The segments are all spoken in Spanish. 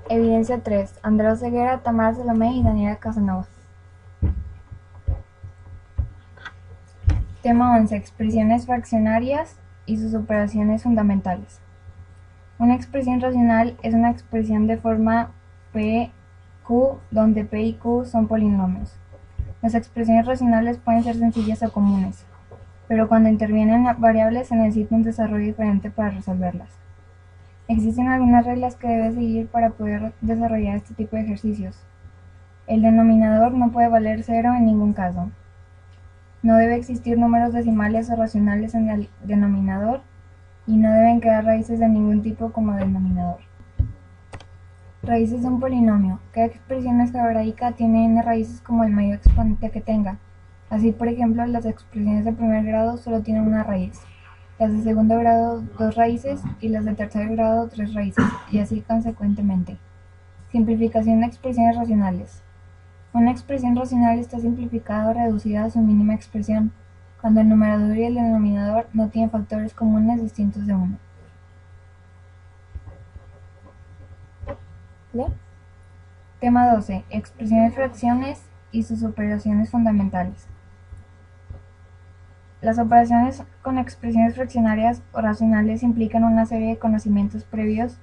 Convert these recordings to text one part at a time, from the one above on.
Evidencia 3. Andrea Ceguera, Tamara Salomé y Daniela Casanova. Tema 11. Expresiones fraccionarias y sus operaciones fundamentales. Una expresión racional es una expresión de forma P, Q, donde P y Q son polinomios. Las expresiones racionales pueden ser sencillas o comunes, pero cuando intervienen variables se necesita un desarrollo diferente para resolverlas. Existen algunas reglas que debe seguir para poder desarrollar este tipo de ejercicios. El denominador no puede valer 0 en ningún caso. No debe existir números decimales o racionales en el denominador y no deben quedar raíces de ningún tipo como denominador. Raíces de un polinomio. Cada expresión algebraica tiene n raíces como el mayor exponente que tenga. Así, por ejemplo, las expresiones de primer grado solo tienen una raíz, las de segundo grado 2 raíces y las de tercer grado 3 raíces, y así consecuentemente. Simplificación de expresiones racionales. Una expresión racional está simplificada o reducida a su mínima expresión, cuando el numerador y el denominador no tienen factores comunes distintos de 1. Tema 12. Expresiones fracciones y sus operaciones fundamentales. Las operaciones con expresiones fraccionarias o racionales implican una serie de conocimientos previos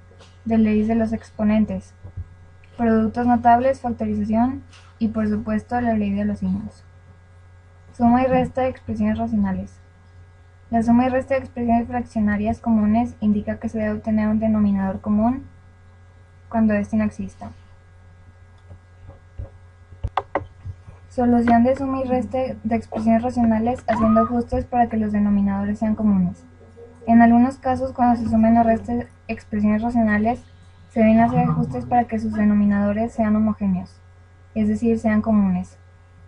de leyes de los exponentes, productos notables, factorización y, por supuesto, la ley de los signos. Suma y resta de expresiones racionales. La suma y resta de expresiones fraccionarias comunes indica que se debe obtener un denominador común cuando éste no exista. Solución de suma y resta de expresiones racionales haciendo ajustes para que los denominadores sean comunes. En algunos casos, cuando se sumen o resten expresiones racionales, se deben hacer ajustes para que sus denominadores sean homogéneos, es decir, sean comunes.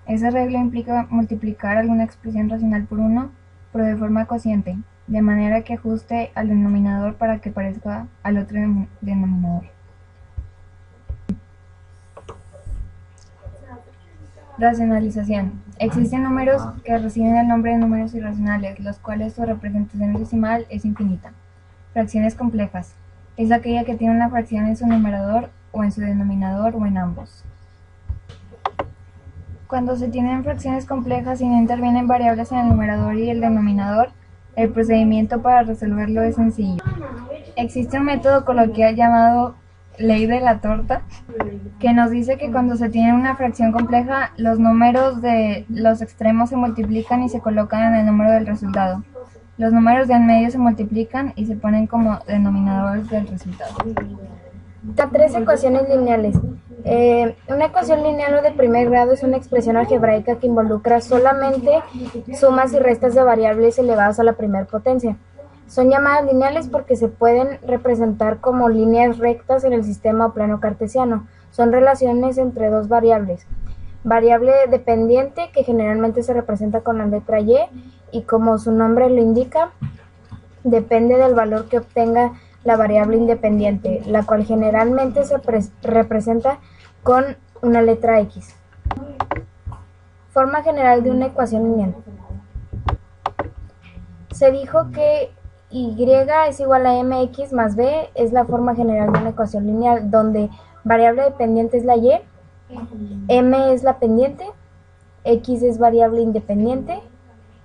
Esa regla implica multiplicar alguna expresión racional por 1, pero de forma cociente, de manera que ajuste al denominador para que parezca al otro denominador. Racionalización. Existen números que reciben el nombre de números irracionales, los cuales su representación decimal es infinita. Fracciones complejas. Es aquella que tiene una fracción en su numerador o en su denominador o en ambos. Cuando se tienen fracciones complejas y no intervienen variables en el numerador y el denominador, el procedimiento para resolverlo es sencillo. Existe un método coloquial llamado ley de la torta, que nos dice que cuando se tiene una fracción compleja, los números de los extremos se multiplican y se colocan en el número del resultado. Los números de en medio se multiplican y se ponen como denominadores del resultado. Tres ecuaciones lineales. Una ecuación lineal o de primer grado es una expresión algebraica que involucra solamente sumas y restas de variables elevadas a la primera potencia. Son llamadas lineales porque se pueden representar como líneas rectas en el sistema o plano cartesiano. Son relaciones entre dos variables. Variable dependiente, que generalmente se representa con la letra y como su nombre lo indica, depende del valor que obtenga la variable independiente, la cual generalmente se representa con una letra X. Forma general de una ecuación lineal. Se dijo que y es igual a mx más b, es la forma general de una ecuación lineal, donde variable dependiente es la y, m es la pendiente, x es variable independiente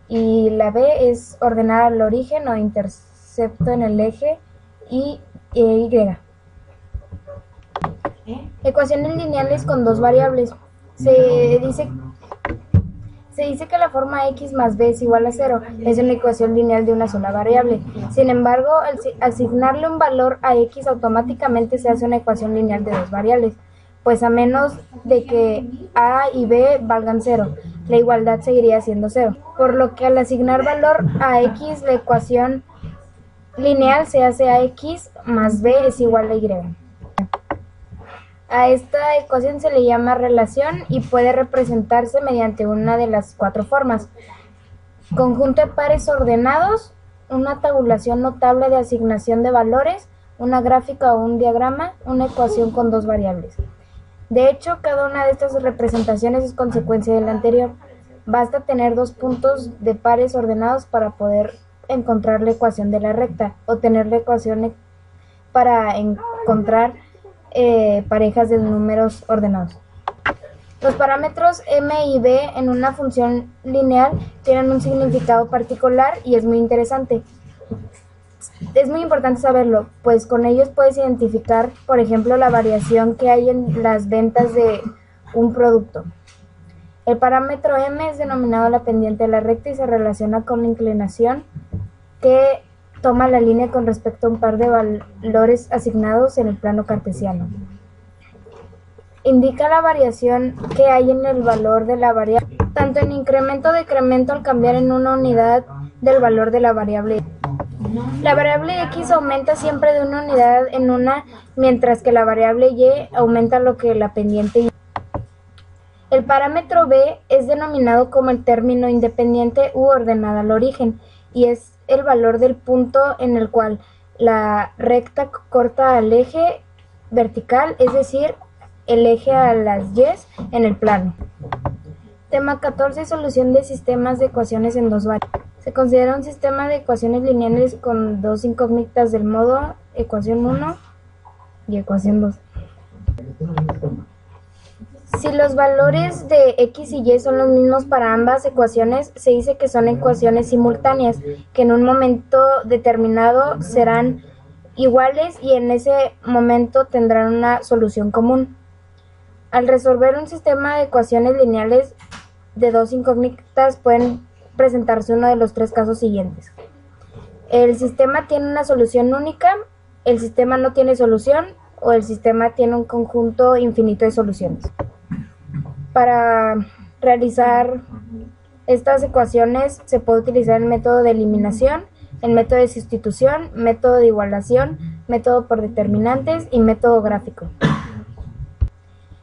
y la b es ordenada al origen o intercepto en el eje y. Ecuaciones lineales con dos variables. Se dice que la forma x más b es igual a 0, es una ecuación lineal de una sola variable. Sin embargo, al asignarle un valor a x, automáticamente se hace una ecuación lineal de dos variables, pues a menos de que a y b valgan 0, la igualdad seguiría siendo 0. Por lo que al asignar valor a x, la ecuación lineal se hace a x más b es igual a y. A esta ecuación se le llama relación y puede representarse mediante una de las cuatro formas: conjunto de pares ordenados, una tabulación notable de asignación de valores, una gráfica o un diagrama, una ecuación con dos variables. De hecho, cada una de estas representaciones es consecuencia de la anterior. Basta tener dos puntos de pares ordenados para poder encontrar la ecuación de la recta, o tener la ecuación para encontrar parejas de números ordenados. Los parámetros m y b en una función lineal tienen un significado particular y es muy interesante. Es muy importante saberlo, pues con ellos puedes identificar, por ejemplo, la variación que hay en las ventas de un producto. El parámetro m es denominado la pendiente de la recta y se relaciona con la inclinación que toma la línea con respecto a un par de valores asignados en el plano cartesiano. Indica la variación que hay en el valor de la variable, tanto en incremento o decremento al cambiar en una unidad del valor de la variable. La variable x aumenta siempre de una unidad en una, mientras que la variable y aumenta lo que la pendiente y. El parámetro b es denominado como el término independiente u ordenada al origen, y es el valor del punto en el cual la recta corta al eje vertical, es decir, el eje a las y en el plano. Tema 14. Solución de sistemas de ecuaciones en dos variables. Se considera un sistema de ecuaciones lineales con dos incógnitas del modo ecuación 1 y ecuación 2. Si los valores de x y y son los mismos para ambas ecuaciones, se dice que son ecuaciones simultáneas, que en un momento determinado serán iguales y en ese momento tendrán una solución común. Al resolver un sistema de ecuaciones lineales de dos incógnitas pueden presentarse uno de los tres casos siguientes. El sistema tiene una solución única, el sistema no tiene solución o el sistema tiene un conjunto infinito de soluciones. Para realizar estas ecuaciones se puede utilizar el método de eliminación, el método de sustitución, método de igualación, método por determinantes y método gráfico.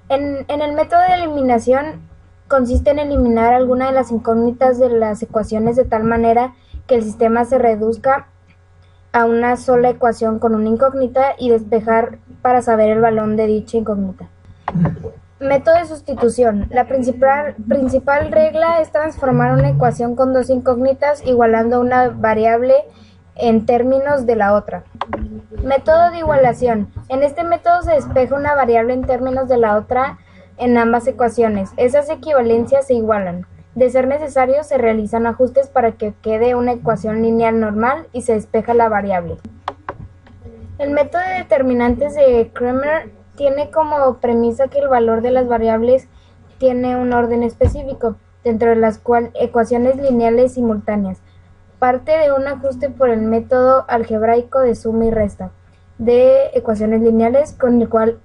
En el método de eliminación consiste en eliminar alguna de las incógnitas de las ecuaciones de tal manera que el sistema se reduzca a una sola ecuación con una incógnita y despejar para saber el valor de dicha incógnita. Método de sustitución. La principal regla es transformar una ecuación con dos incógnitas igualando una variable en términos de la otra. Método de igualación. En este método se despeja una variable en términos de la otra en ambas ecuaciones. Esas equivalencias se igualan. De ser necesario, se realizan ajustes para que quede una ecuación lineal normal y se despeja la variable. El método de determinantes de Cramer tiene como premisa que el valor de las variables tiene un orden específico, dentro de las cuales ecuaciones lineales simultáneas. Parte de un ajuste por el método algebraico de suma y resta de ecuaciones lineales, con el cual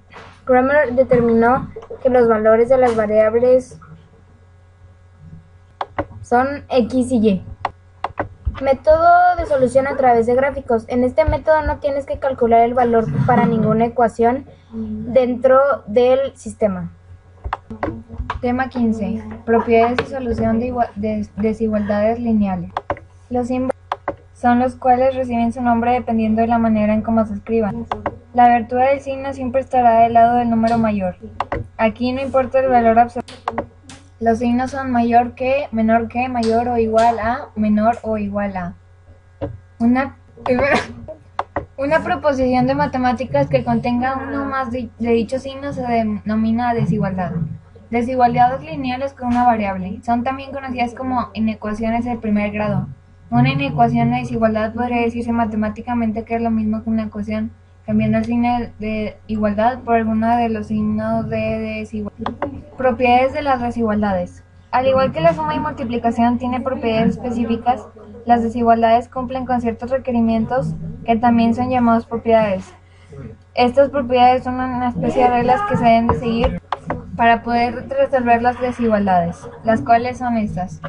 Cramer determinó que los valores de las variables son x y y. Método de solución a través de gráficos. En este método no tienes que calcular el valor para ninguna ecuación dentro del sistema. Tema 15. Propiedades de solución de desigualdades lineales. Los símbolos son los cuales reciben su nombre dependiendo de la manera en cómo se escriban. La abertura del signo siempre estará del lado del número mayor. Aquí no importa el valor absoluto. Los signos son mayor que, menor que, mayor o igual a, menor o igual a. Una proposición de matemáticas que contenga uno más de dichos signos se denomina desigualdad. Desigualdades lineales con una variable. Son también conocidas como inecuaciones de primer grado. Una inecuación de desigualdad podría decirse matemáticamente que es lo mismo que una ecuación, cambiando el signo de igualdad por alguno de los signos de desigualdad. Propiedades de las desigualdades. Al igual que la suma y multiplicación tiene propiedades específicas, las desigualdades cumplen con ciertos requerimientos que también son llamados propiedades. Estas propiedades son una especie de reglas que se deben de seguir para poder resolver las desigualdades, las cuales son estas.